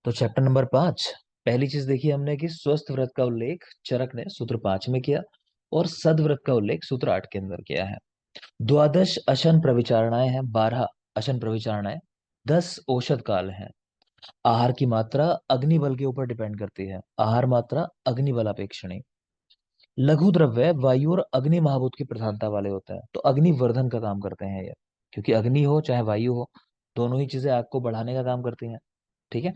तो chapter number 5। पहली चीज देखी हमने कि स्वस्थ व्रत का उल्लेख चरक ने सूत्र 5 में किया और सदव्रत का उल्लेख सूत्र 8 के अंदर किया है। द्वादश अशन प्रविचारणाएं हैं, 12 अशन प्रविचारणाएं, 10 औषध काल हैं। आहार की मात्रा अग्निबल के ऊपर डिपेंड करती है। आहार मात्रा अग्निबल अपेक्षणी। लघु द्रव्य वायु और अग्नि महाभूत की प्रधानता वाले होते हैं, तो अग्निवर्धन का काम करते हैं ये। क्योंकि अग्नि हो चाहे वायु हो, दोनों ही चीजें आग को बढ़ाने का काम करती हैं। ठीक है।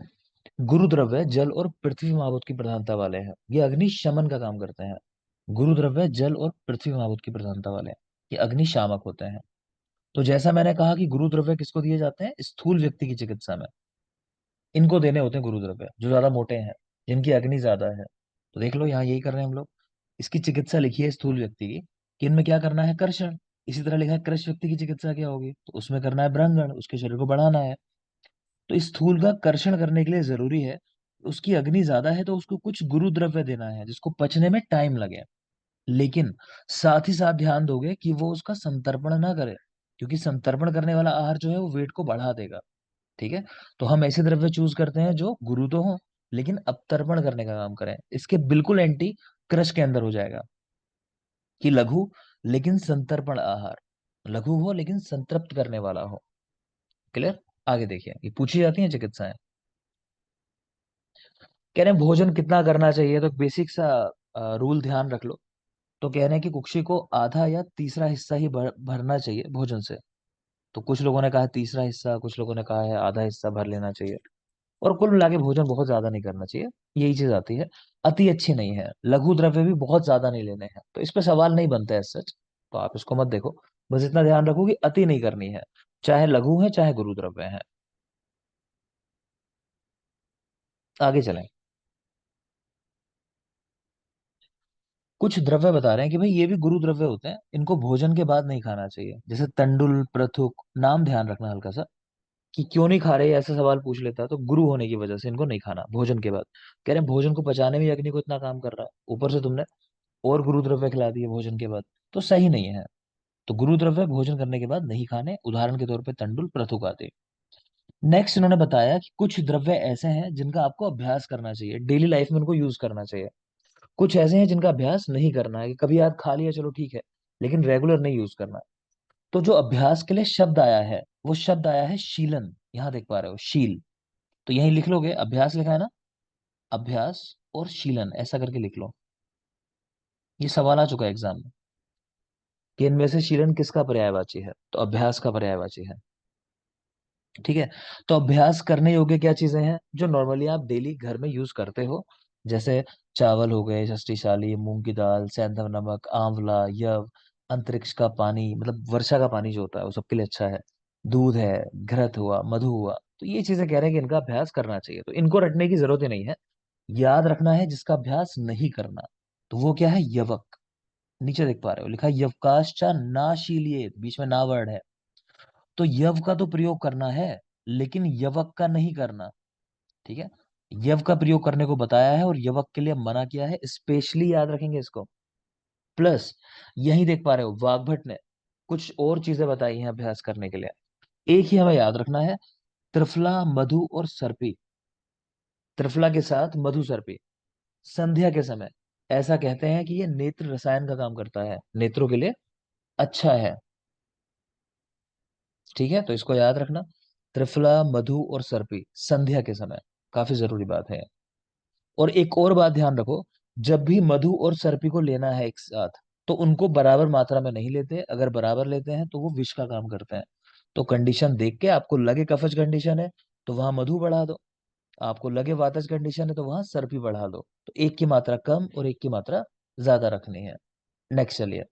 गुरु द्रव्य जल और पृथ्वी महाभूत की प्रधानता वाले हैं, ये अग्नि शमन का काम करते हैं। गुरु द्रव्य जल और पृथ्वी महाभूत की प्रधानता वाले हैं, ये अग्नि शामक होते हैं। तो जैसा मैंने कहा कि गुरु द्रव्य किसको दिए जाते हैं, स्थूल व्यक्ति की चिकित्सा में इनको देने होते हैं गुरु द्रव्य, जो ज्यादा मोटे हैं, जिनकी अग्नि ज्यादा है। तो देख लो यहाँ यही कर रहे हैं हम लोग। इसकी चिकित्सा लिखी है स्थूल व्यक्ति की, कि इनमें क्या करना है, कर्षण। इसी तरह लिखा है कृष व्यक्ति की चिकित्सा क्या होगी, तो उसमें करना है भ्रंगण, उसके शरीर को बढ़ाना है। तो इस स्थूल का कर्षण करने के लिए जरूरी है, उसकी अग्नि ज्यादा है तो उसको कुछ गुरु द्रव्य देना है जिसको पचने में टाइम लगे। लेकिन साथ ही साथ ध्यान दोगे कि वो उसका संतर्पण ना करे, क्योंकि संतर्पण करने वाला आहार जो है वो वेट को बढ़ा देगा। ठीक है। तो हम ऐसे द्रव्य चूज करते हैं जो गुरु तो हो लेकिन अपतर्पण करने का काम करें। इसके बिल्कुल एंटी क्रश के अंदर हो जाएगा कि लघु लेकिन संतर्पण आहार, लघु हो लेकिन संतृप्त करने वाला हो। क्लियर। आगे देखिए, ये पूछी जाती है चिकित्साएं। कह रहे हैं भोजन कितना करना चाहिए, तो बेसिक सा रूल ध्यान रख लो। तो कह रहे हैं कि कुक्षी को आधा या तीसरा हिस्सा ही भरना चाहिए भोजन से। तो कुछ लोगों ने कहा है तीसरा हिस्सा, कुछ लोगों ने कहा है आधा हिस्सा भर लेना चाहिए। और कुल मिला के भोजन बहुत ज्यादा नहीं करना चाहिए। यही चीज आती है। अति अच्छी नहीं है, लघु द्रव्य भी बहुत ज्यादा नहीं लेने हैं, तो इस पे सवाल नहीं बनता है सच। तो आप इसको मत देखो। बस इतना ध्यान रखो कि अति नहीं करनी है, चाहे लघु है चाहे गुरु द्रव्य है। आगे चलें। कुछ द्रव्य बता रहे हैं कि भाई ये भी गुरु द्रव्य होते हैं, इनको भोजन के बाद नहीं खाना चाहिए। जैसे तंडुल, प्रथुक, नाम ध्यान रखना हल्का सा कि क्यों नहीं खा रहे, ऐसा सवाल पूछ लेता है तो गुरु होने की वजह से इनको नहीं खाना भोजन के बाद। कह रहे हैं भोजन को पचाने में अग्नि को इतना काम कर रहा है, ऊपर से तुमने और गुरु द्रव्य खिला दिए भोजन के बाद, तो सही नहीं है। तो गुरु द्रव्य भोजन करने के बाद नहीं खाने, उदाहरण के तौर पे तंडुल, प्रथुक आदि। नेक्स्ट इन्होंने बताया कि कुछ द्रव्य ऐसे हैं जिनका आपको अभ्यास करना चाहिए, डेली लाइफ में उनको यूज करना चाहिए। कुछ ऐसे हैं जिनका अभ्यास नहीं करना है, कि कभी यार खा लिया चलो ठीक है, लेकिन रेगुलर नहीं यूज करना। तो जो अभ्यास के लिए शब्द आया है, वो शब्द आया है शीलन। यहाँ देख पा रहे हो शील, तो यही लिख लोगे, अभ्यास लिखा है ना, अभ्यास और शीलन ऐसा करके लिख लो। ये सवाल आ चुका है एग्जाम में कि इनमें से शीलन किसका पर्यायवाची है, तो अभ्यास का पर्यायवाची है। ठीक है। तो अभ्यास करने योग्य क्या चीजें हैं जो नॉर्मली आप डेली घर में यूज करते हो, जैसे चावल हो गए, शक्तिशाली मूंग की दाल, सैंधव नमक, आंवला, यव, अंतरिक्ष का पानी, मतलब वर्षा का पानी जो होता है वो सबके लिए अच्छा है। दूध है, घृत हुआ, मधु हुआ। तो ये चीजें कह रहे हैं कि इनका अभ्यास करना चाहिए, तो इनको रटने की जरूरत ही नहीं है। याद रखना है जिसका अभ्यास नहीं करना। तो वो क्या है, यवक। नीचे देख पा रहे हो लिखा है यवकाश्चा नाशीलिए, बीच में ना वर्ड है। तो यव का तो प्रयोग करना है, लेकिन यवक का नहीं करना। ठीक है। यव का प्रयोग करने को बताया है और यवक के लिए मना किया है, स्पेशली याद रखेंगे इसको। प्लस यही देख पा रहे हो वाग्भट ने कुछ और चीजें बताई हैं अभ्यास करने के लिए। एक ही हमें याद रखना है, त्रिफला, मधु और सर्पी। त्रिफला के साथ मधु, सर्पी संध्या के समय, ऐसा कहते हैं कि ये नेत्र रसायन का काम करता है, नेत्रों के लिए अच्छा है। ठीक है, तो इसको याद रखना। त्रिफला, मधु और सर्पी संध्या के समय, काफी जरूरी बात है। और एक और बात ध्यान रखो, जब भी मधु और सर्पी को लेना है एक साथ, तो उनको बराबर मात्रा में नहीं लेते। अगर बराबर लेते हैं तो वो विष का काम करते हैं। तो कंडीशन देख के, आपको लगे कफज कंडीशन है तो वहां मधु बढ़ा दो, आपको लगे वातज कंडीशन है तो वहां सर्पी बढ़ा दो। तो एक की मात्रा कम और एक की मात्रा ज्यादा रखनी है। नेक्स्ट चलिए।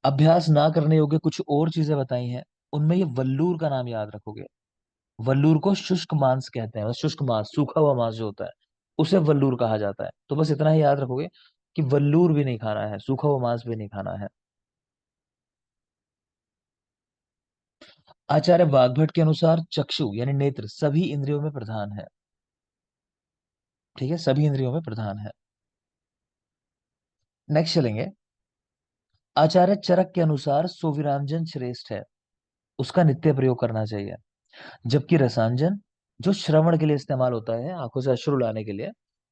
अभ्यास ना करने योग्य कुछ और चीजें बताई हैं, उनमें ये वल्लूर का नाम याद रखोगे। वल्लूर को शुष्क मांस कहते हैं, मतलब शुष्क मांस, सूखा हुआ मांस जो होता है उसे वल्लूर कहा जाता है। तो बस इतना ही याद रखोगे कि वल्लूर भी नहीं खाना है, सूखा हुआ मांस भी नहीं खाना है। आचार्य वाग्भट के अनुसार चक्षु यानी नेत्र सभी इंद्रियों में प्रधान है। ठीक है, सभी इंद्रियों में प्रधान है। नेक्स्ट चलेंगे। आचार्य चरक के अनुसार सोविरांजन श्रेष्ठ है, उसका नित्य प्रयोग करना चाहिए। जबकि रसांजन जो श्रवण के लिए इस्तेमाल होता है, आंखों से अश्रु लाने के लिए,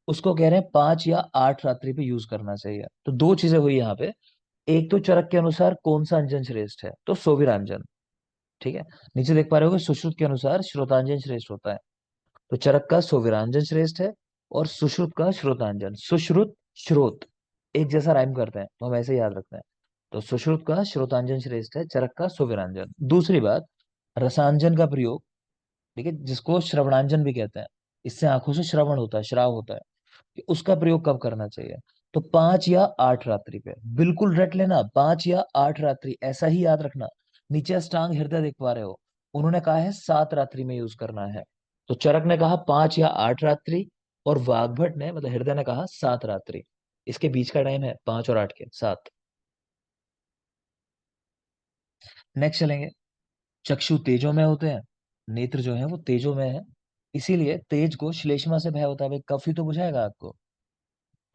उसको कह रहे हैं 5 या 8 रात्रि पे यूज करना चाहिए। तो दो चीजें हुई यहाँ पे। एक तो चरक के अनुसार कौन सा अंजन श्रेष्ठ है, तो सोविरांजन। ठीक है। नीचे देख पा रहे हो कि सुश्रुत के अनुसार श्रोतांजन श्रेष्ठ होता है। तो चरक का सोविरांजन श्रेष्ठ है, और सुश्रुत का श्रोतांजन। सुश्रुत श्रोत एक जैसा राइम करते हैं, तो हम ऐसे याद रखते हैं। तो सुश्रुत का श्रोतांजन श्रेष्ठ है, चरक का सोविरांजन। दूसरी बात, रसांजन का प्रयोग, ठीक है, जिसको श्रवणांजन भी कहते हैं, इससे आंखों से श्रवण होता है, श्राव होता है, कि उसका प्रयोग कब करना चाहिए। तो 5 या 8 रात्रि पे, बिल्कुल रट लेना, 5 या 8 रात्रि, ऐसा ही याद रखना। नीचे अष्टांग हृदय देख पा रहे हो, उन्होंने कहा है 7 रात्रि में यूज करना है। तो चरक ने कहा 5 या 8 रात्रि, और वाग्भट ने मतलब हृदय ने कहा 7 रात्रि। इसके बीच का टाइम है 5 और 8 के 7। नेक्स्ट चलेंगे। चक्षु तेजो में होते हैं, नेत्र जो है वो तेजो में है, इसीलिए तेज को श्लेष्मा से भय होता है। भाई कफ ही तो बुझाएगा आपको।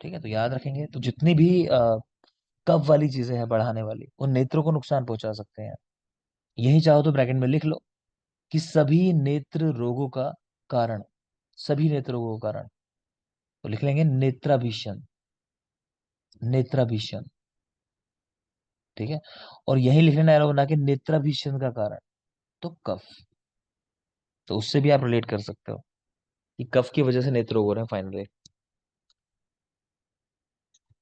ठीक है, तो याद रखेंगे। तो जितनी भी कफ वाली चीजें हैं बढ़ाने वाली, वो नेत्रों को नुकसान पहुंचा सकते हैं। यही चाहो तो ब्रैकेट में लिख लो कि सभी नेत्र रोगों का कारण, सभी नेत्र रोगों का कारण। तो लिख लेंगे नेत्राभीषण, नेत्राभीषण। ठीक है। और यही लिख लेना एरो बना के नेत्राभीषण का कारण, तो कफ। तो उससे भी आप रिलेट कर सकते हो कि कफ की वजह से नेत्र रोग हो रहे हैं फाइनली।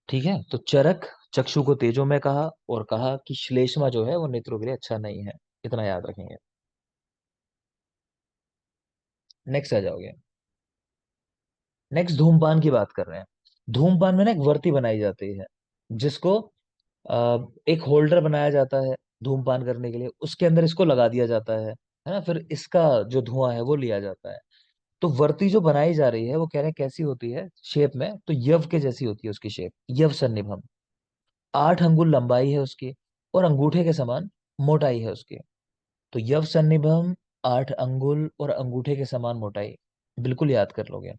ठीक है। तो चरक चक्षु को तेजो में कहा, और कहा कि श्लेष्मा जो है वो नेत्रों के लिए अच्छा नहीं है। इतना याद रखेंगे। नेक्स्ट आ जाओगे। नेक्स्ट धूमपान की बात कर रहे हैं। धूमपान में ना एक वर्ती बनाई जाती है, जिसको एक होल्डर बनाया जाता है धूमपान करने के लिए, उसके अंदर इसको लगा दिया जाता है ना, फिर इसका जो धुआं है वो लिया जाता है। तो वर्ती जो बनाई जा रही है वो कह रहे हैं कैसी होती है शेप में, तो यव के जैसी होती है उसकी शेप, यव सन्निभम। 8 अंगुल लंबाई है उसकी, और अंगूठे के समान मोटाई है उसकी। तो यव सन्निभम, 8 अंगुल और अंगूठे के समान मोटाई, बिल्कुल याद कर लोगे।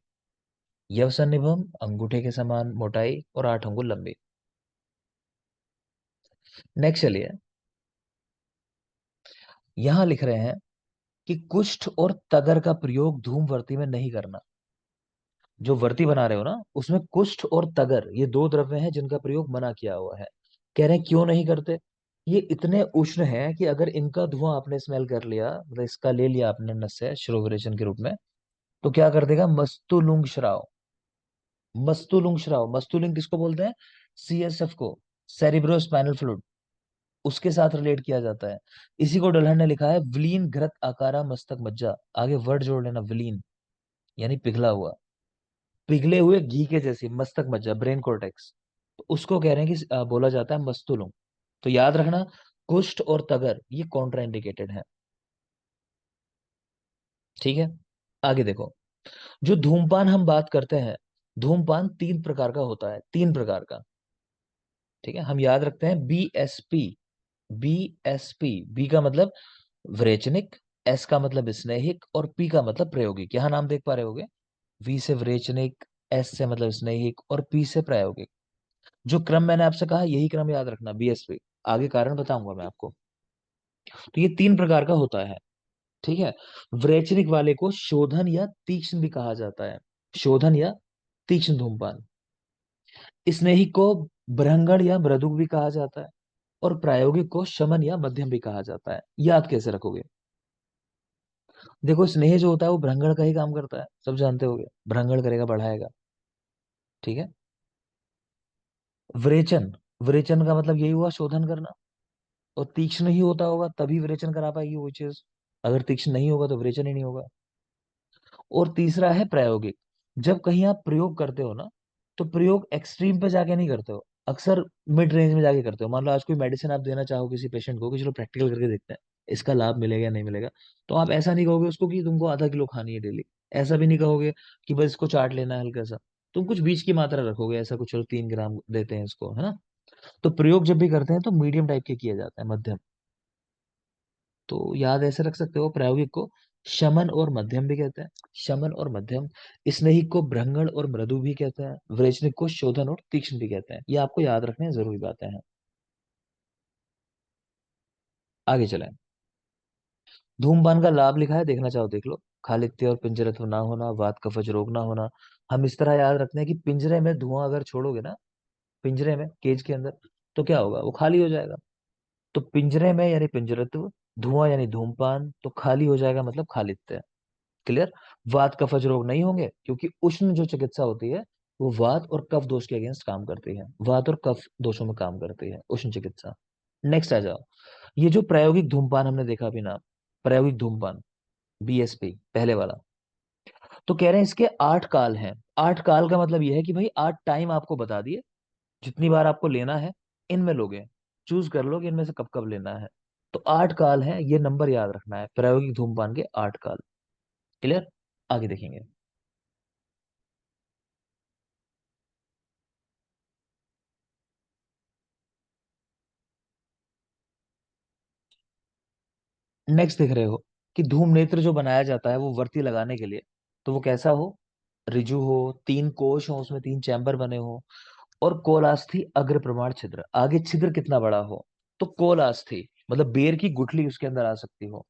यव सन्निभम, अंगूठे के समान मोटाई, और 8 अंगुल लंबी। नेक्स्ट चलिए। यहां लिख रहे हैं कि कुष्ठ और तगर का प्रयोग धूमवर्ती में नहीं करना। जो वर्ती बना रहे हो ना, उसमें कुष्ठ और तगर ये दो द्रव्य हैं जिनका प्रयोग मना किया हुआ है। कह रहे हैं क्यों नहीं करते। ये इतने उष्ण हैं कि अगर इनका धुआं आपने स्मेल कर लिया, मतलब इसका ले लिया आपने नस से श्रोवरेचन के रूप में, तो क्या कर देगा, मस्तुलुंग श्राव। मस्तुलुंग श्राव, मस्तुलिंग किसको बोलते हैं, सीएसएफ को, सेरिब्रो स्पाइनल फ्लूइड, उसके साथ रिलेट किया जाता है। इसी को डलहन ने लिखा है विलीन घृत आकारा मस्तक मज्जा। आगे वर्ड जोड़ लेना, विलीन यानी पिघला हुआ, पिघले हुए घी के जैसी मस्तक मज्जा, ब्रेन कॉर्टेक्स। तो उसको कह रहे हैं कि बोला जाता है मस्तुलुंग। तो याद रखना, कुष्ठ और तगर ये कॉन्ट्राइंडिकेटेड है। ठीक है। आगे देखो। जो धूमपान हम बात करते हैं, धूमपान 3 प्रकार का होता है, 3 प्रकार का। ठीक है, हम याद रखते हैं BSP। BSP, बी का मतलब व्रेचनिक, एस का मतलब स्नेहिक, और पी का मतलब प्रायोगिक। यहाँ नाम देख पा रहे होगे, वी से व्रेचनिक, एस से मतलब स्नेहिक, और पी से प्रायोगिक। जो क्रम मैंने आपसे कहा यही क्रम याद रखना, BSP। आगे कारण बताऊंगा मैं आपको। तो ये 3 प्रकार का होता है। ठीक है। व्रेचनिक वाले को शोधन या तीक्ष्ण भी कहा जाता है, शोधन या तीक्ष्ण धूमपान। स्नेहिक को बृहंगण या मृदुक भी कहा जाता है, और प्रायोगिक को शमन या मध्यम भी कहा जाता है। याद कैसे रखोगे। देखो, स्नेह जो होता है वो भ्रंगण का ही काम करता है, सब जानते होगे, भ्रंगण करेगा, बढ़ाएगा। ठीक है। विरेचन, विरेचन का मतलब यही हुआ शोधन करना, और तीक्ष्ण ही होता होगा तभी विरेचन करा पाएगी वो चीज। अगर तीक्ष्ण नहीं होगा तो विरेचन ही नहीं होगा। और तीसरा है प्रायोगिक। जब कहीं आप प्रयोग करते हो ना, तो प्रयोग एक्सट्रीम पे जाके नहीं करते हो, अक्सर मिड रेंज में जाके करते हो। मान लो आज कोई मेडिसिन आप देना चाहो किसी पेशेंट को कि चलो प्रैक्टिकल करके देखते हैं इसका लाभ मिलेगा या नहीं मिलेगा, तो आप ऐसा नहीं कहोगे उसको कि तुमको आधा किलो खानी है डेली। ऐसा भी नहीं कहोगे कि बस इसको चाट लेना है हल्का सा। तुम कुछ बीच की मात्रा रखोगे, ऐसा कुछ चलो 3 ग्राम देते हैं इसको, है ना। तो प्रयोग जब भी करते हैं तो मीडियम टाइप के किया जाता है, मध्यम। तो याद ऐसे रख सकते हो, प्रायोगिक को शमन और मध्यम भी कहते हैं, शमन और मध्यम। स्नेहिक को भ्रंगण और मृदु भी कहते हैं, वृचनिक को शोधन और तीक्ष्ण भी कहते हैं। ये आपको याद रखने जरूरी बातें हैं। आगे चलें। धूमपान का लाभ लिखा है, देखना चाहो देख लो। खालित्य और पिंजरत्व ना होना, वात कफज रोग ना होना। हम इस तरह याद रखते हैं कि पिंजरे में धुआं अगर छोड़ोगे ना, पिंजरे में केज के अंदर, तो क्या होगा, वो खाली हो जाएगा। तो पिंजरे में यानी पिंजरत्व, धुआं यानी धूमपान, तो खाली हो जाएगा मतलब खालित्य। क्लियर। वात कफज रोग नहीं होंगे, क्योंकि उष्ण जो चिकित्सा होती है वो वात और कफ दोष के अगेंस्ट काम करती है, वात और कफ दोषों में काम करती है उष्ण चिकित्सा। नेक्स्ट आ जाओ। ये जो प्रायोगिक धूमपान हमने देखा अभी ना, प्रायोगिक धूमपान, बीएसपी पहले वाला, तो कह रहे हैं इसके 8 काल हैं। 8 काल का मतलब यह है कि भाई 8 टाइम आपको बता दिए, जितनी बार आपको लेना है इनमें लोगे, चूज कर लो कि इनमें से कब कब लेना है। तो 8 काल है, ये नंबर याद रखना है, प्रायोगिक धूमपान के 8 काल। क्लियर। आगे देखेंगे। नेक्स्ट देख रहे हो कि धूम नेत्र जो बनाया जाता है वो वर्ती लगाने के लिए, तो वो कैसा हो, रिजु हो, 3 कोश हो, उसमें 3 चैम्बर बने हो, और कोलास्थी अग्र प्रमाण छिद्र, आगे छिद्र कितना बड़ा हो, तो कोलास्थी मतलब बेर की गुठली उसके अंदर आ सकती हो,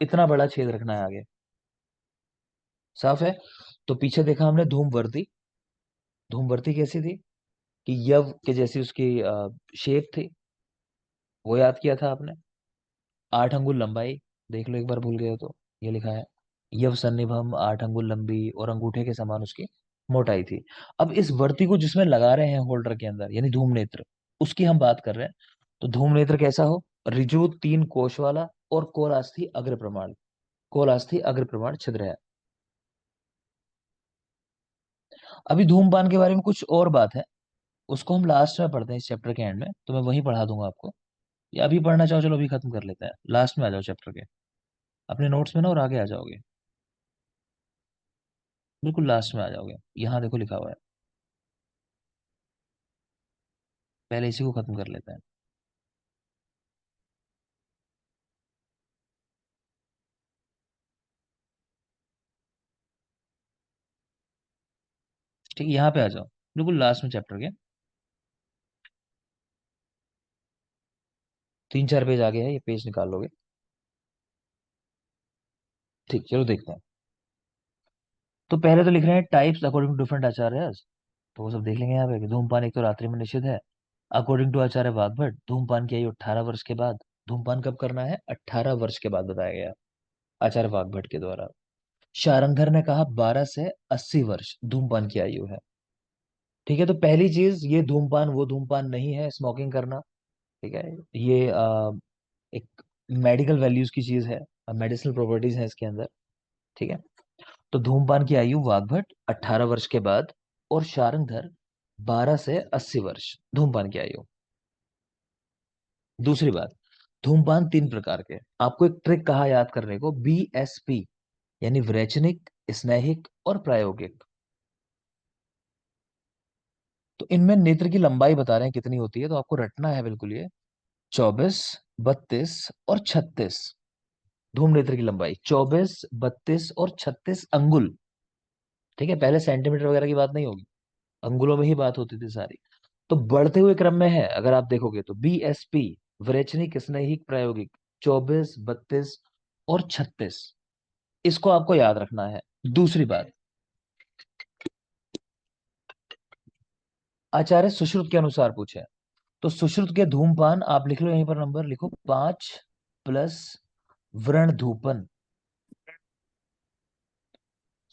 इतना बड़ा छेद रखना है आगे। साफ है। तो पीछे देखा हमने धूमवर्ती, धूमवर्ती कैसी थी, कि यव के जैसी उसकी शेप थी, वो याद किया था आपने। 8 अंगुल लंबाई, देख लो एक बार भूल गए हो तो, ये लिखा है यव सन्निभम, 8 अंगुल लंबी, और अंगूठे के समान उसकी मोटाई थी। अब इस वर्ती को जिसमें लगा रहे हैं होल्डर के अंदर, यानी धूम नेत्र, उसकी हम बात कर रहे हैं। तो धूम नेत्र कैसा हो, रिजु 3 कोश वाला, और कोलास्थी अग्र प्रमाण, कोलास्थी अग्र प्रमाण छिद्र है। अभी धूमपान के बारे में कुछ और बात है, उसको हम लास्ट में पढ़ते हैं इस चैप्टर के एंड में, तो मैं वहीं पढ़ा दूंगा आपको। या अभी पढ़ना चाहो, चलो अभी खत्म कर लेते हैं, लास्ट में आ जाओ चैप्टर के, अपने नोट्स में ना, और आगे आ जाओगे, बिल्कुल लास्ट में आ जाओगे, यहाँ देखो लिखा हुआ है। पहले इसी को खत्म कर लेते हैं। ठीक है, यहाँ पे आ जाओ, बिल्कुल लास्ट में चैप्टर के, 3 4 पेज आगे है, ये पेज निकाल लोगे। ठीक, चलो देखते हैं। तो पहले तो लिख रहे हैं टाइप्स अकॉर्डिंग टू डिफरेंट आचार्य, तो वो सब देख लेंगे यहाँ पे, कि धूमपान एक तो रात्रि में निषिद्ध है, अकॉर्डिंग टू आचार्य वाग्भट धूमपान की आयु 18 वर्ष के बाद। धूमपान कब करना है, 18 वर्ष के बाद बताया गया, आचार्य वाग्भट के द्वारा। शारंगधर ने कहा 12 से 80 वर्ष धूमपान की आयु है। ठीक है, तो पहली चीज, ये धूमपान वो धूमपान नहीं है स्मोकिंग करना। ठीक है, ये एक मेडिकल वैल्यूज की चीज है, मेडिसिनल प्रॉपर्टीज है इसके अंदर। ठीक है, तो धूमपान की आयु वाग्भट 18 वर्ष के बाद, और शारंगधर 12 से 80 वर्ष धूमपान की आयु। दूसरी बात, धूमपान 3 प्रकार के, आपको एक ट्रिक कहा याद करने को, BSP, यानी वैचनिक, स्नेहिक और प्रायोगिक। तो इनमें नेत्र की लंबाई बता रहे हैं कितनी होती है, तो आपको रटना है बिल्कुल ये, 24, 32 और 36। धूम नेत्र की लंबाई 24, 32 और 36 अंगुल। ठीक है, पहले सेंटीमीटर वगैरह की बात नहीं होगी, अंगुलों में ही बात होती थी सारी। तो बढ़ते हुए क्रम में है, अगर आप देखोगे तो BSP, वैचनिक, स्नेहिक, प्रायोगिक, 24, 32 और 36, इसको आपको याद रखना है। दूसरी बात, आचार्य सुश्रुत के अनुसार पूछे, तो सुश्रुत के धूमपान आप लिख लो, यहीं पर नंबर लिखो, 5 प्लस व्रण धूपन।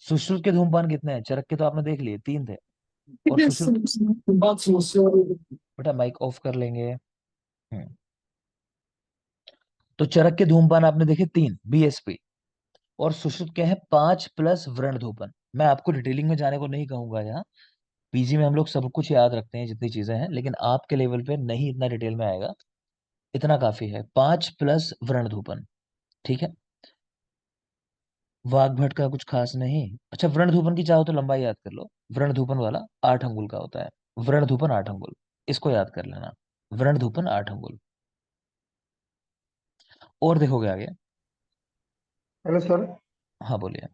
सुश्रुत के धूमपान कितने हैं, चरक के तो आपने देख लिए 3 थे, और सुश्रुत, बेटा माइक ऑफ कर लेंगे। तो चरक के धूमपान आपने देखे 3, BSP, और सुश्रुत के हैं 5 प्लस व्रण धूपन। मैं आपको डिटेलिंग में जाने को नहीं कहूंगा यहाँ, पीजी में हम लोग सब कुछ याद रखते हैं जितनी चीजें हैं, लेकिन आपके लेवल पे नहीं इतना डिटेल में आएगा, इतना काफी है, 5 प्लस व्रण धूपन। ठीक है, वाग्भट का कुछ खास नहीं। अच्छा, व्रण धूपन की चाहो तो लंबाई याद कर लो, व्रण धूपन वाला 8 अंगुल का होता है, व्रण धूपन 8 अंगुल, इसको याद कर लेना, व्रण धूपन 8 अंगुल। और देखोगे आगे। Hello sir. हाँ बोलिए।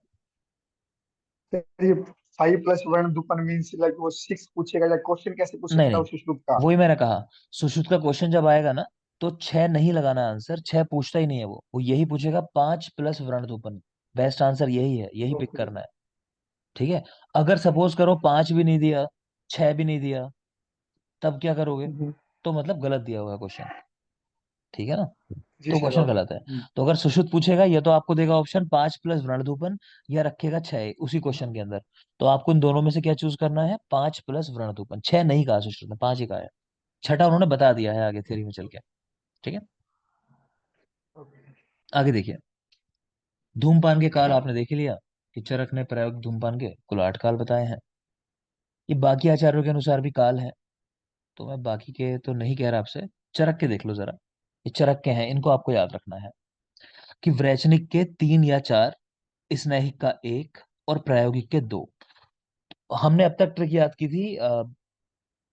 ये 5+1 दुपन मीन्स लाइक वो 6 पूछेगा या क्वेश्चन कैसे पूछ नहीं सकता है नहीं, उस श्लोक का? वही मैंने कहा, सुश्रुत का क्वेश्चन जब आएगा ना, तो छह नहीं लगाना आंसर, छह पूछता ही नहीं है वो यही पूछेगा 5 प्लस वृणधूपन। बेस्ट आंसर यही है, यही पिक ओके। करना है। ठीक है। अगर सपोज करो 5 भी नहीं दिया, छह भी नहीं दिया, तब क्या करोगे? हम्म, तो मतलब गलत दिया हुआ है क्वेश्चन। ठीक है ना? जी तो सर, क्वेश्चन ओके। गलत है। तो अगर सुश्रुत पूछेगा, या तो आपको देगा ऑप्शन 5 प्लस वृणधूपन, या रखेगा छह उसी क्वेश्चन के अंदर। तो आपको इन दोनों में से क्या चूज करना है? 5 प्लस वृणधूपन। छह नहीं कहा सुश्रुत ने, पांच ही कहा है। छठा उन्होंने बता दिया है आगे थ्योरी में चल के। ठीक है। ओके। आगे देखिए। धूमपान के काल आपने देख ही लिया कि चरक ने प्रायोगिक धूमपान के कुल 8 काल बताए हैं। ये बाकी आचार्यों के अनुसार भी काल है, तो मैं बाकी के तो नहीं कह रहा आपसे। चरक के देख लो जरा। ये चरक के हैं, इनको आपको याद रखना है कि वैचनिक के 3 या 4, स्नैहिक का 1, और प्रायोगिक के 2। हमने अब तक ट्रिक याद की थी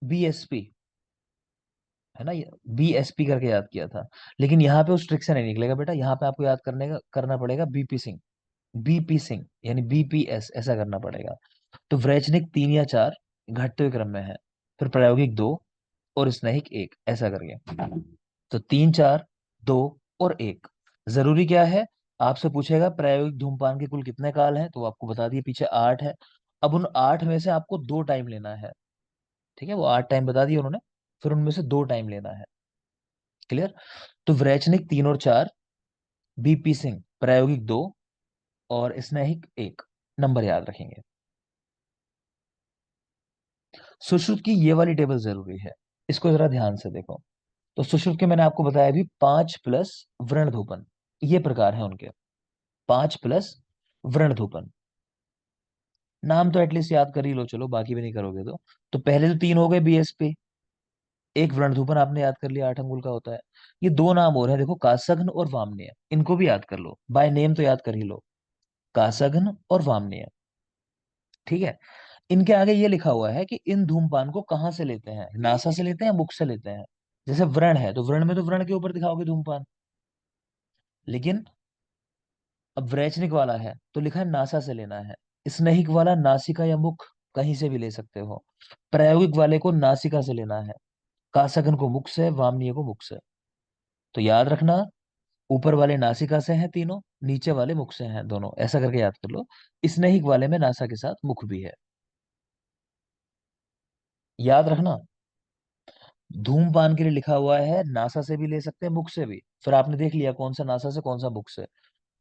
बीएसपी, है ना? बीएसपी करके याद किया था। लेकिन यहाँ पे उस ट्रिक से नहीं निकलेगा बेटा, यहाँ पे आपको याद करना पड़ेगा बीपी सिंह। बीपी सिंह यानी बीपीएस, ऐसा करना पड़ेगा। तो वैचनिक 3 या 4 घटते हुए क्रम में है, फिर प्रायोगिक 2, और स्नेहिक 1, ऐसा करके। तो 3, 4, 2 और 1। जरूरी क्या है? आपसे पूछेगा प्रायोगिक धूमपान के कुल कितने काल हैं, तो वो आपको बता दिए पीछे 8 है। अब उन 8 में से आपको 2 टाइम लेना है। ठीक है, वो 8 टाइम बता दिए उन्होंने, फिर उनमें से 2 टाइम लेना है। क्लियर? तो वैचनिक 3 और 4, बीपी सिंह प्रायोगिक 2, और स्नेहिक 1। नंबर याद रखेंगे। सुश्रुत की ये वाली टेबल जरूरी है, इसको जरा ध्यान से देखो। तो सुश्रुत के मैंने आपको बताया भी 5 प्लस वृणधूपन, ये प्रकार है उनके। 5 प्लस वृणधूपन। नाम तो एटलीस्ट याद कर ही लो, चलो बाकी भी नहीं करोगे तो पहले तो 3 हो गए बीएसपी, एक वृणधूपन आपने याद कर लिया, 8 अंगुल का होता है। ये 2 नाम और है देखो, कासघन और वामनीय, इनको भी याद कर लो, बाय नेम तो याद कर ही लो। कासघन और वामनीय। ठीक है। इनके आगे ये लिखा हुआ है कि इन धूमपान को कहाँ से लेते हैं, नासा से लेते हैं या मुख से लेते हैं। जैसे व्रण है, तो व्रण में तो व्रण के ऊपर दिखाओगे धूमपान। लेकिन अब वैचनिक वाला है तो लिखा है नासा से लेना है। स्नेहिक वाला नासिका या मुख, कहीं से भी ले सकते हो। प्रायोगिक वाले को नासिका से लेना है। कासगन को मुख से, वामनीय को मुख से। तो याद रखना, ऊपर वाले नासिका से हैं तीनों, नीचे वाले मुख से हैं दोनों, ऐसा करके याद कर लो। स्नेहिक वाले में नासा के साथ मुख भी है। याद रखना, धूमपान के लिए लिखा हुआ है नासा से भी ले सकते हैं, मुख से भी। फिर आपने देख लिया कौन सा नासा से, कौन सा मुख से।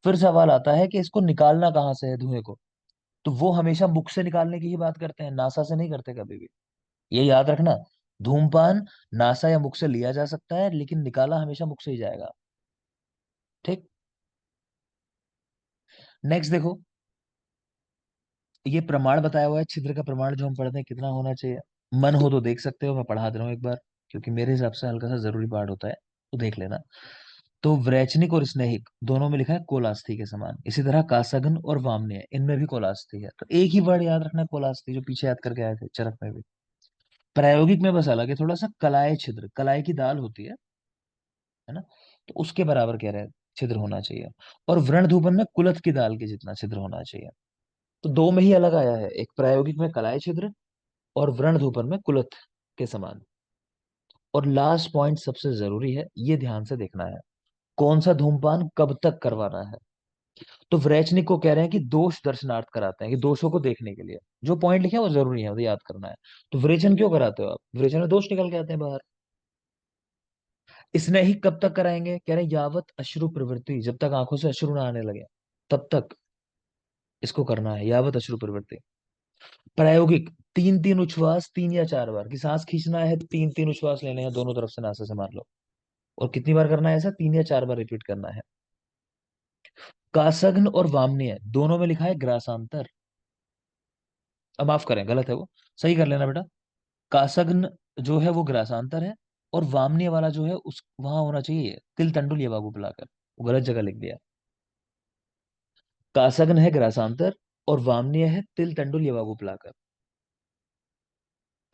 फिर सवाल आता है कि इसको निकालना कहाँ से है धुएं को। तो वो हमेशा मुख से निकालने की ही बात करते हैं, नासा से नहीं करते कभी भी। ये याद रखना, धूमपान नासा या मुख से लिया जा सकता है, लेकिन निकाला हमेशा मुख से ही जाएगा। ठीक। नेक्स्ट देखो, ये प्रमाण बताया हुआ है, छिद्र का प्रमाण जो हम पढ़ते हैं कितना होना चाहिए। मन हो तो देख सकते हो, मैं पढ़ा दे रहा हूँ एक बार, क्योंकि मेरे हिसाब से हल्का सा जरूरी पार्ट होता है, तो देख लेना। तो वैचनिक और स्नेहिक दोनों में लिखा है कोलास्थी के समान। इसी तरह कासगन और वामनीय, इनमें भी कोलास्थी है। तो एक ही वर्ड याद रखना है, कोलास्थी, जो पीछे याद करके आए थे चरक में भी। प्रायोगिक में बस अलग है थोड़ा सा, कलाय छिद्र, कलाई की दाल होती है ना? तो उसके बराबर कह रहे हैं छिद्र होना चाहिए। और व्रण धूपन में कुलथ की दाल के जितना छिद्र होना चाहिए। तो दो में ही अलग आया है, एक प्रायोगिक में कलाय छिद्र, और व्रण धूपन में कुलथ के समान। और लास्ट पॉइंट सबसे जरूरी है, ये ध्यान से देखना है, कौन सा धूमपान कब तक करवाना है। तो वैचनिक को कह रहे हैं कि दोष दर्शनार्थ कराते हैं, कि दोषों को देखने के लिए। जो पॉइंट लिखे हैं वो जरूरी है, वो याद करना है। तो विरेचन क्यों कराते हो आप? विरेचन में दोष निकल के आते हैं बाहर। स्नेही कब तक कराएंगे? कह रहे हैं यावत अश्रु प्रवृत्ति, जब तक आंखों से अश्रु ना आने लगे तब तक इसको करना है, यावत अश्रु प्रवृत्ति। प्रायोगिक 3 3 उच्छ्वास, 3 या 4 बार की सांस खींचना है, 3 3 उच्छ्वास लेने हैं दोनों तरफ से, नासा से मार लो। और कितनी बार करना है ऐसा? 3 या 4 बार रिपीट करना है। कासग्न और वामनीय दोनों में लिखा है ग्रासांतर। अब माफ करें, गलत है वो, सही कर लेना बेटा। कासग्न जो है वो ग्रासांतर है, और वामनीय वाला जो है उस वहां होना चाहिए तिल तंडुल ये बाबू बुलाकर, वो गलत जगह लिख दिया। कासग्न है ग्रासांतर, और वामनीय है तिल तंडुल ये बाबू बुलाकर।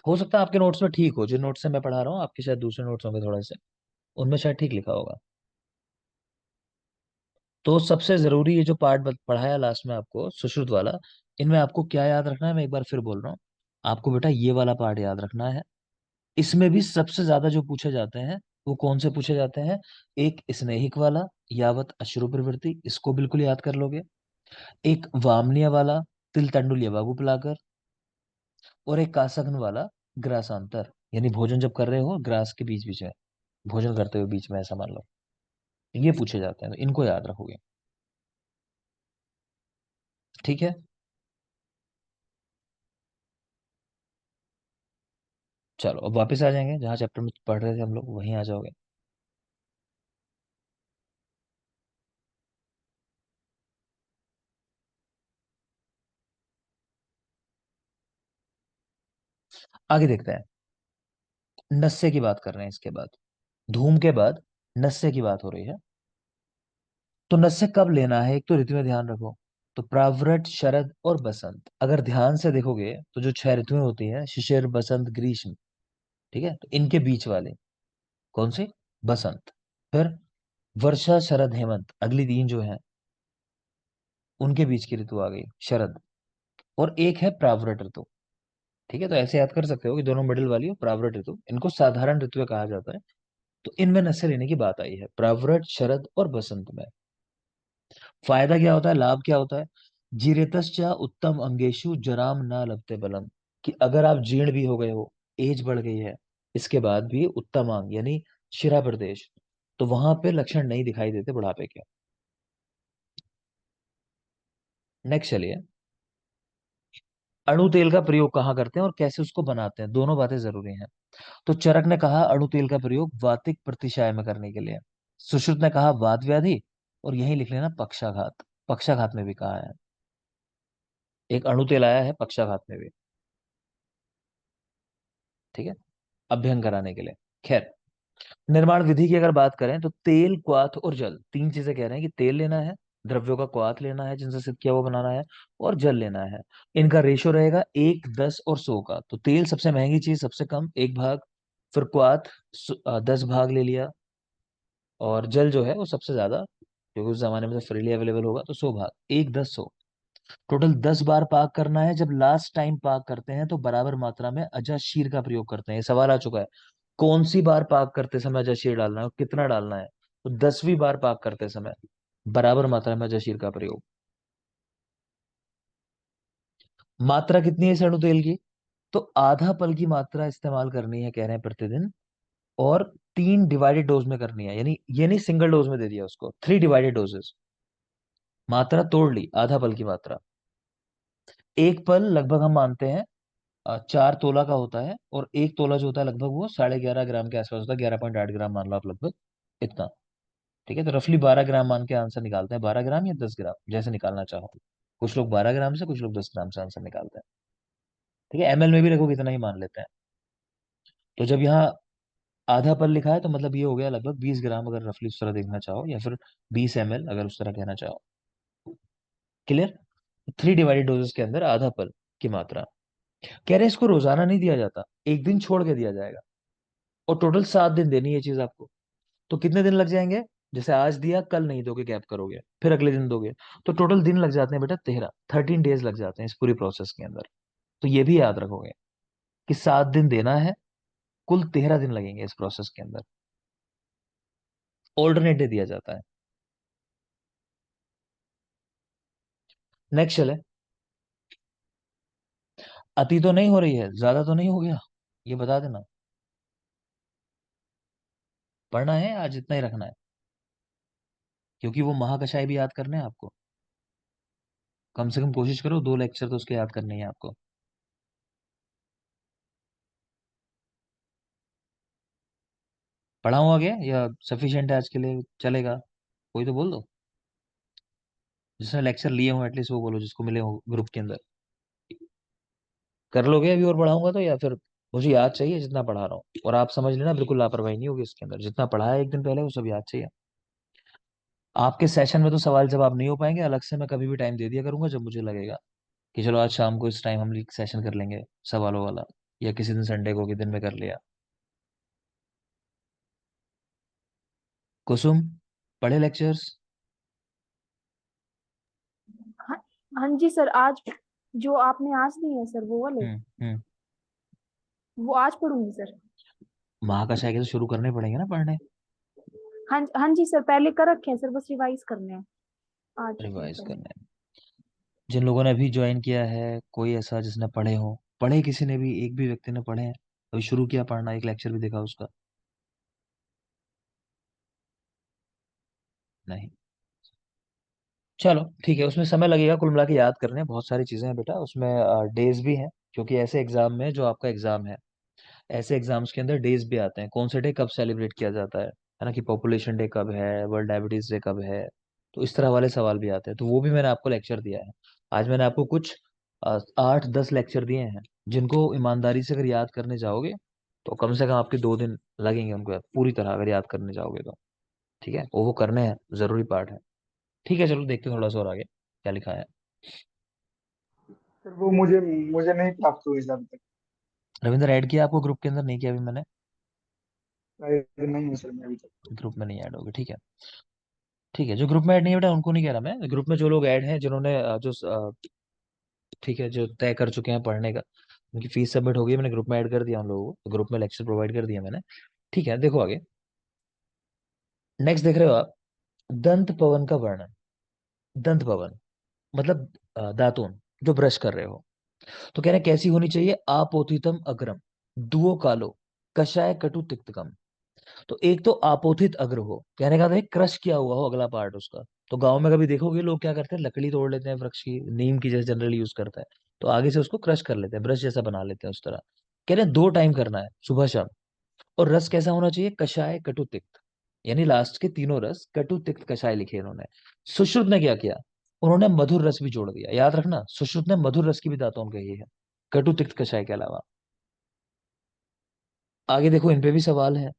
हो सकता है आपके नोट्स में ठीक हो, जो नोट्स से मैं पढ़ा रहा हूँ, आपके शायद दूसरे नोट्स होंगे थोड़े से, उनमें शायद ठीक लिखा होगा। तो सबसे जरूरी ये जो पार्ट पढ़ाया लास्ट में आपको, सुश्रुत वाला, इनमें आपको क्या याद रखना है, मैं एक बार फिर बोल रहा हूँ। आपको बेटा ये वाला पार्ट याद रखना है। इसमें भी सबसे ज्यादा जो पूछे जाते हैं वो कौन से पूछे जाते हैं? एक स्नेहिक वाला, यावत अश्रु प्रवृत्ति, इसको बिल्कुल याद कर लोगे। एक वामनीय वाला, तिल तंडुल या बाबू पिलाकर। और एक कासगन वाला, ग्रासांतर, यानी भोजन जब कर रहे हो ग्रास के बीच बीच में, भोजन करते हुए बीच में, ऐसा मान लो। ये पूछे जाते हैं, तो इनको याद रखोगे। ठीक है। चलो अब वापस आ जाएंगे, जहाँ चैप्टर में पढ़ रहे थे हम लोग वहीं आ जाओगे। आगे देखते हैं। नस्से की बात कर रहे हैं इसके बाद। धूम के बाद नस्से की बात हो रही है। तो नस्से कब लेना है, एक तो ऋतु में ध्यान रखो। तो प्रावृट, शरद और बसंत, अगर ध्यान से देखोगे तो जो छह ऋतुएं होती हैं, शिशिर, बसंत, ग्रीष्म, ठीक है, तो इनके बीच वाले कौन से? बसंत। फिर वर्षा, शरद, हेमंत, अगली तीन जो है उनके बीच की ऋतु आ गई शरद। और एक है प्रावृट ऋतु। ठीक है, तो ऐसे याद कर सकते हो कि दोनों मिडिल वाली और प्रावृट ऋतु, इनको साधारण ऋतुएं कहा जाता है। तो इनमें नशे लेने की बात आई है, प्रावृट, शरद और बसंत में। फायदा क्या होता है, लाभ क्या होता है? जीरेतश्चा उत्तम अंगेशु जराम न लभते बलम। कि अगर आप जीर्ण भी हो गए हो, एज बढ़ गई है, इसके बाद भी उत्तम अंग यानी शिरा प्रदेश, तो वहां पे लक्षण नहीं दिखाई देते बुढ़ापे के। नेक्स्ट चलिए। अणु तेल का प्रयोग कहाँ करते हैं और कैसे उसको बनाते हैं, दोनों बातें जरूरी हैं। तो चरक ने कहा अणु तेल का प्रयोग वातिक प्रतिशाय में करने के लिए। सुश्रुत ने कहा वात व्याधि, और यही लिख लेना पक्षाघात। पक्षाघात में भी कहा है। एक अणु तेल आया है पक्षाघात में भी। ठीक है, अभ्यंग कराने के लिए। खैर, निर्माण विधि की अगर बात करें तो तेल, क्वाथ और जल, तीन चीजें कह रहे हैं कि तेल लेना है, द्रव्यों का क्वाथ लेना है जिनसे सिद्ध किया वो बनाना है, और जल लेना है। इनका रेशो रहेगा 1, 10 और 100 का। तो तेल सबसे महंगी चीज, सबसे कम 1 भाग। फिर क्वाथ 10 भाग ले लिया। और जल जो है वो सबसे ज्यादा, क्योंकि उस जमाने में तो फ्रीली अवेलेबल होगा, तो 100 भाग, 1, 10, 100। टोटल 10 बार पाक करना है। जब लास्ट टाइम पाक करते हैं तो बराबर मात्रा में अजाशीर का प्रयोग करते हैं। ये सवाल आ चुका है, कौन सी बार पाक करते समय अजाशीर डालना है और कितना डालना है? तो 10वीं बार पाक करते समय बराबर मात्रा में अजाशीर का प्रयोग। मात्रा कितनी है इस अणु तेल की? तो आधा पल की मात्रा इस्तेमाल करनी है कह रहे हैं प्रतिदिन। और 3 डिवाइडेड डोज में करनी है, यानी ये नहीं सिंगल डोज में दे दिया उसको, 3 डिवाइडेड डोजेस। मात्रा तोड़ ली, आधा पल की मात्रा। एक पल लगभग हम मानते हैं 4 तोला का होता है, और एक तोला जो होता है लगभग वो 11.5 ग्राम के आसपास होता है, 11.8 ग्राम मान लो आप लगभग, इतना। ठीक है, तो रफली 12 ग्राम मान के आंसर निकालते हैं, 12 ग्राम या 10 ग्राम जैसे निकालना चाहो। कुछ लोग 12 ग्राम से, कुछ लोग 10 ग्राम से आंसर निकालते हैं। ठीक है, एमएल में भी रखो इतना ही मान लेते हैं। तो जब यहाँ आधा पल लिखा है तो मतलब ये हो गया लगभग 20 ग्राम, अगर रफली उस तरह देखना चाहो, या फिर 20 ml अगर उस तरह कहना चाहो। क्लियर? 3 डिवाइडेड डोजेस के अंदर आधा पल की मात्रा। कह रहे हैं इसको रोजाना नहीं दिया जाता, एक दिन छोड़ के दिया जाएगा। और टोटल 7 दिन देनी है ये चीज आपको। तो कितने दिन लग जाएंगे? जैसे आज दिया, कल नहीं दोगे, गैप करोगे, फिर अगले दिन दोगे, तो टोटल दिन लग जाते हैं बेटा 13 डेज लग जाते हैं इस पूरी प्रोसेस के अंदर। तो ये भी याद रखोगे कि 7 दिन देना है, कुल 13 दिन लगेंगे इस प्रोसेस के अंदर। ऑल्टरनेट डे दिया जाता है। नेक्स्ट चले। अति तो नहीं हो रही है, ज्यादा तो नहीं हो गया, ये बता देना। पढ़ना है आज इतना ही रखना है, क्योंकि वो महाकषाय भी याद करने हैं आपको। कम से कम कोशिश करो 2 लेक्चर तो उसके याद करने हैं आपको। पढ़ाऊँ आगे या सफिशिएंट है आज के लिए, चलेगा? कोई तो बोल दो, जिसने लेक्चर लिए हो एटलीस्ट वो बोलो, जिसको मिले हो ग्रुप के अंदर। कर लोगे अभी और पढ़ाऊंगा तो, या फिर मुझे याद चाहिए जितना पढ़ा रहा हूँ? और आप समझ लेना बिल्कुल लापरवाही नहीं होगी इसके अंदर, जितना पढ़ा है एक दिन पहले वो सब याद चाहिए। आपके सेशन में तो सवाल जवाब नहीं हो पाएंगे, अलग से मैं कभी भी टाइम दे दिया करूंगा जब मुझे लगेगा कि चलो आज शाम को इस टाइम हम एक सेशन कर लेंगे सवालों वाला, या किसी दिन संडे को के दिन में कर लिया। कुसुम, पढ़े लेक्चर्स? हाँ। हाँ जी सर, आज जो आपने आज दिए हैं सर वो वाले, हम्म। हम्म। वो आज पढ़ूंगी सर। महाकषाय के तो शुरू करने पड़ेंगे ना पढ़ने। हाँ हाँ जी सर, पहले कर रखे हैं सर, बस रिवाइज करने हैं। आ चुके हैं रिवाइज पढ़ने। करने। जिन लोगों ने अभी ज्वाइन किया है, कोई ऐसा जिसने पढ़े हो, पढ़े किसी ने भी, एक भी व्यक्ति ने पढ़े हैं अभी शुरू किया पढ़ना, एक लेक्चर भी देखा उसका? नहीं। चलो ठीक है, उसमें समय लगेगा कुल मिला के याद करने, बहुत सारी चीजें हैं बेटा उसमें, डेज भी हैं। क्योंकि ऐसे एग्जाम में, जो आपका एग्जाम है, ऐसे एग्जाम्स के अंदर डेज भी आते हैं, कौन से डे कब सेलिब्रेट किया जाता है ना, कि पॉपुलेशन डे कब है, वर्ल्ड डायबिटीज डे कब है। तो इस तरह वाले सवाल भी आते हैं, तो वो भी मैंने आपको लेक्चर दिया है। आज मैंने आपको कुछ 8-10 लेक्चर दिए हैं, जिनको ईमानदारी से अगर याद करने जाओगे तो कम से कम आपके 2 दिन लगेंगे उनको पूरी तरह अगर याद करने जाओगे तो। ठीक है, वो करने हैं, जरूरी पार्ट है। ठीक है, चलो देखते हैं थोड़ा सा और आगे क्या लिखा है। सर वो मुझे मुझे नहीं प्राप्त हुई सर अभी तक। रविंद्र, ऐड किया आपको ग्रुप के अंदर? नहीं किया अभी मैंने? शायद नहीं है सर मैं अभी तक। ग्रुप में नहीं ऐड होगे, ठीक है। ठीक है, जो ग्रुप में ऐड नहीं है बेटा उनको नहीं कह रहा मैं, ग्रुप में जो लोग ऐड हैं, जिन्होंने ठीक है, जो तय कर चुके हैं पढ़ने का, उनकी फीस सबमिट हो गई, मैंने ग्रुप में ऐड कर दिया उन लोगों को, तो ग्रुप में लेक्चर प्रोवाइड कर दिया मैंने। ठीक है, देखो आगे। नेक्स्ट देख रहे हो आप, दंत पवन का वर्णन। दंत पवन मतलब दातून, जो ब्रश कर रहे हो। तो कह रहे हैं कैसी होनी चाहिए? आपोतितम अग्रम, दुओ कालो, कषाय कटु तिक्तकम। तो एक तो आपोथित अग्र हो, कहने का था क्रश किया हुआ हो अगला पार्ट उसका। तो गांव में कभी देखोगे लोग क्या करते हैं, लकड़ी तोड़ लेते हैं वृक्ष की, नीम की जैसे जनरली यूज करता है, तो आगे से उसको क्रश कर लेते हैं, ब्रश जैसा बना लेते हैं उस तरह। कह रहे हैं 2 टाइम करना है, सुबह शाम। और रस कैसा होना चाहिए? कषाय कटु तिक्त, यानी लास्ट के तीनों रस कटु तिक्त कषाय लिखे इन्होंने। सुश्रुत ने क्या किया? उन्होंने मधुर रस भी जोड़ दिया, याद रखना, सुश्रुत ने मधुर रस की भी दातून कही है, कटु तिक्त कषाय के अलावा। आगे देखो, इन पे भी सवाल है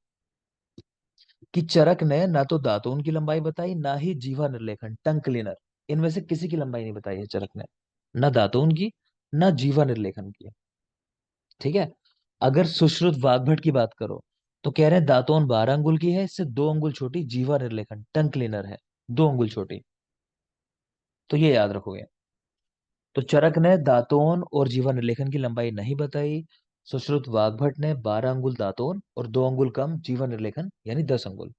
कि चरक ने ना तो दातून की लंबाई बताई, ना ही जीवा निर्लेखन, टंग क्लीनर, इनमें से किसी की लंबाई नहीं बताई है चरक ने, ना दातून की, ना जीवा निर्लेखन की। ठीक है। अगर सुश्रुत वाग्भट की बात करो, तो कह रहे हैं दातून 12 अंगुल की है, इससे 2 अंगुल छोटी जीवा निर्लेखन, टंग क्लीनर है, 2 अंगुल छोटी। तो ये याद रखोगे। तो चरक ने दातून और जीवा निर्लेखन की लंबाई नहीं बताई, सुश्रुत वाग्भट ने 12 अंगुल दातून और 2 अंगुल कम जीवा निर्लेखन, यानी 10 अंगुल।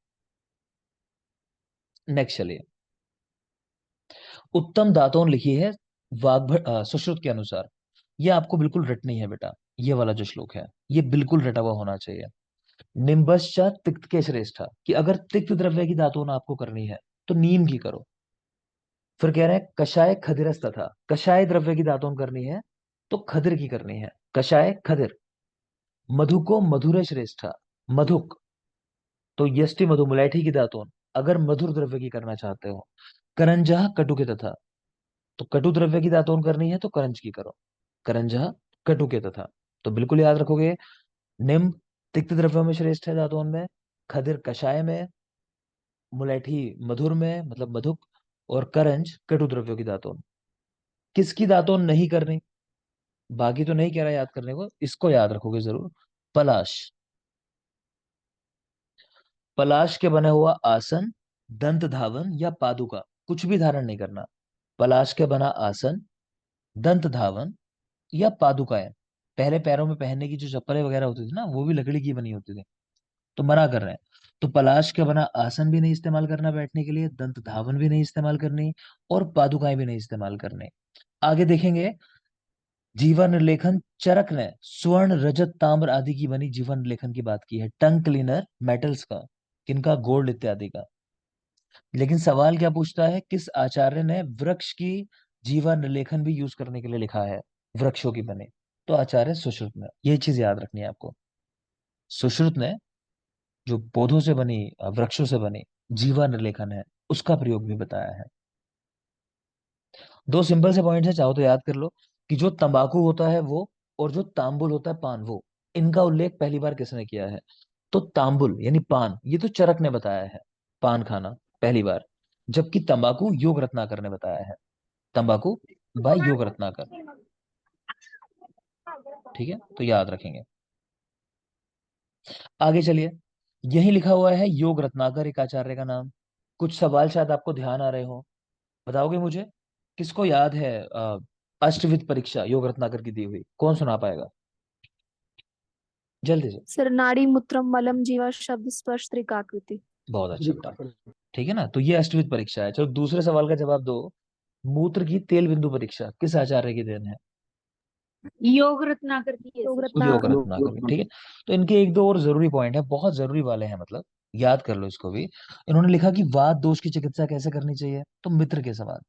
नेक्स्ट चलिए। उत्तम दातून लिखी है वाग्भट, सुश्रुत के अनुसार। ये आपको बिल्कुल रटनी है बेटा, ये वाला जो श्लोक है, ये बिल्कुल रटा हुआ होना चाहिए। निम्बश्च तिक्त के श्रेष्ठा, कि अगर तिक्त द्रव्य की दातून आपको करनी है तो नीम की करो। फिर कह रहे हैं कषाय खदिरस तथा, कषाय द्रव्य की दातून करनी है तो खदिर की करनी है, कषाय खदिर। मधु को मधुर श्रेष्ठा, मधुक, तो यष्टि मधु मुलैठी की दातून अगर मधुर द्रव्य की करना चाहते हो। करंजह कटु के तथा, तो कटु द्रव्य की दातून करनी है तो करंज की करो, करंजह कटु के तथा। तो बिल्कुल याद रखोगे, निम्न तिक्त द्रव्यों में श्रेष्ठ है दातून में, खदिर कषाय में, मुलैठी मधुर में मतलब मधुक, और करंज कटु द्रव्यों की दातून। किसकी दातून नहीं करनी? बाकी तो नहीं कह रहा याद करने को, इसको याद रखोगे जरूर। पलाश, पलाश के बने हुआ आसन, दंत धावन या पादुका, कुछ भी धारण नहीं करना। पलाश के बना आसन, दंत धावन या पादुकाएं, पहले पैरों में पहनने की जो चप्पलें वगैरह होती थी ना, वो भी लकड़ी की बनी होती थी, तो मना कर रहे हैं। तो पलाश का बना आसन भी नहीं इस्तेमाल करना बैठने के लिए, दंत धावन भी नहीं इस्तेमाल करनी, और पादुकाएं भी नहीं इस्तेमाल करने। आगे देखेंगे, जीवन निर्लेखन, चरक ने स्वर्ण रजत ताम्र आदि की बनी जीवन निर्लेखन की बात की है, टंग क्लीनर मेटल्स का, किनका? गोल्ड इत्यादि का। लेकिन सवाल क्या पूछता है, किस आचार्य ने वृक्ष की जीवन निर्लेखन भी यूज करने के लिए लिखा है, वृक्षों की बने? तो आचार्य सुश्रुत ने, ये चीज याद रखनी है आपको। सुश्रुत ने जो पौधों से बनी, वृक्षों से बनी जीवा निर्लेखन है, उसका प्रयोग भी बताया है। 2 सिंपल से पॉइंट है, चाहो तो याद कर लो, कि जो तंबाकू होता है वो, और जो तांबुल होता है पान, वो, इनका उल्लेख पहली बार किसने किया है? तो तांबुल यानी पान, ये तो चरक ने बताया है, पान खाना पहली बार। जबकि तंबाकू योग रत्नाकर ने बताया है, तंबाकू बाय योग रत्नाकर। ठीक है, तो याद रखेंगे। आगे चलिए। यही लिखा हुआ है योग रत्नाकर एक आचार्य का नाम। कुछ सवाल शायद आपको ध्यान आ रहे हो, बताओगे मुझे? किसको याद है अष्टविध परीक्षा योग रत्नाकर की दी हुई? कौन सुना पाएगा? जल्दी से। सर नाड़ी मूत्रम मलम जीवा शब्द स्पर्श त्रिकाकृति। बहुत अच्छा बेटा। ठीक है ना, तो ये अष्टविध परीक्षा है। चलो दूसरे सवाल का जवाब दो। मूत्र की तेल बिंदु परीक्षा किस आचार्य की देन है? योग रत्नाकर की है योग सर। सूर्योग रत्नाकर। रत्नाकर की। ठीक है। तो इनके एक दो और जरूरी पॉइंट है, बहुत जरूरी वाले हैं, मतलब याद कर लो इसको भी। इन्होंने लिखा कि वात दोष की चिकित्सा कैसे करनी चाहिए, तो मित्र के समान।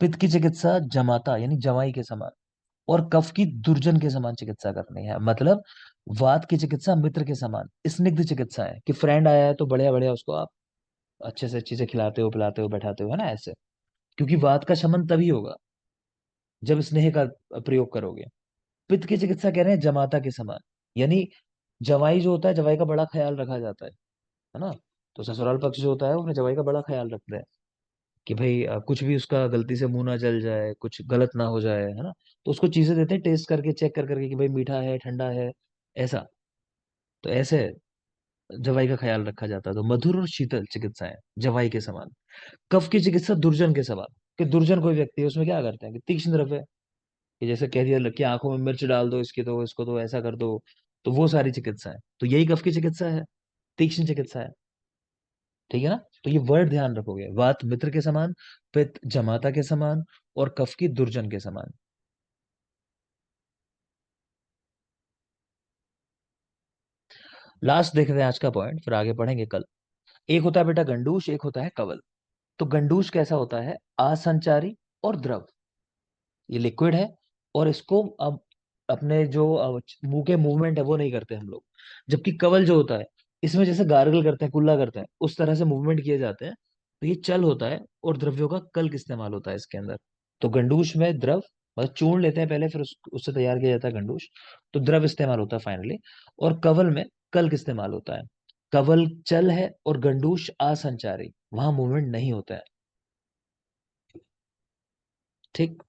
पित्त की चिकित्सा जमाता यानी जमाई के समान। और कफ की दुर्जन के समान चिकित्सा करनी है, मतलब वात की चिकित्सा मित्र के समान स्निग्ध चिकित्सा है, कि फ्रेंड आया है तो बढ़िया बढ़िया उसको आप अच्छे से चीजें खिलाते हो, पिलाते हो, बैठाते हो, है ना, ऐसे। क्योंकि वात का शमन तभी होगा जब स्नेह का प्रयोग करोगे। पित्त की चिकित्सा कह रहे हैं जमाता के समान, यानी जवाई जो होता है, जवाई का बड़ा ख्याल रखा जाता है ना। तो ससुराल पक्ष जो होता है वो अपने जवाई का बड़ा ख्याल रखते हैं कि भाई कुछ भी उसका गलती से मुंह ना जल जाए, कुछ गलत ना हो जाए, है ना। तो उसको चीजें देते हैं टेस्ट करके, चेक कर करके कि भाई मीठा है, ठंडा है, ऐसा। तो ऐसे जवाई का ख्याल रखा जाता है। तो मधुर और शीतल चिकित्सा है जवाई के समान। कफ की चिकित्सा दुर्जन के समान, कि दुर्जन कोई व्यक्ति है उसमें क्या करते हैं कि तीक्ष्ण द्रव्य, कि जैसे कह दिया कि आंखों में मिर्च डाल दो इसकी, तो इसको तो ऐसा कर दो। तो वो सारी चिकित्सा है, तो यही कफ की चिकित्सा है, तीक्ष्ण चिकित्सा है। ठीक है ना। तो ये वर्ड ध्यान रखोगे, वात मित्र के समान, पित्त जमाता के समान, और कफ की दुर्जन के समान। लास्ट देख रहे हैं आज का पॉइंट, फिर आगे पढ़ेंगे कल। एक होता है बेटा गंडूश, एक होता है कवल। तो गंडूश कैसा होता है? असंचारी और द्रव, ये लिक्विड है। और इसको अब अपने जो मुंह के मूवमेंट है वो नहीं करते हम लोग। जबकि कवल जो होता है, इसमें जैसे गार्गल करते हैं, कुल्ला करते हैं, उस तरह से मूवमेंट किए जाते हैं। तो ये चल होता है, और द्रव्यों का कल्क इस्तेमाल होता है इसके अंदर। तो गंडूश में द्रव, मतलब चूर्ण लेते हैं पहले, फिर उससे तैयार किया जाता है गंडूश। तो द्रव इस्तेमाल होता है फाइनली। और कवल में कल्क इस्तेमाल होता है। कवल चल है और गंडूश असंचारी, वहां मूवमेंट नहीं होता है। ठीक।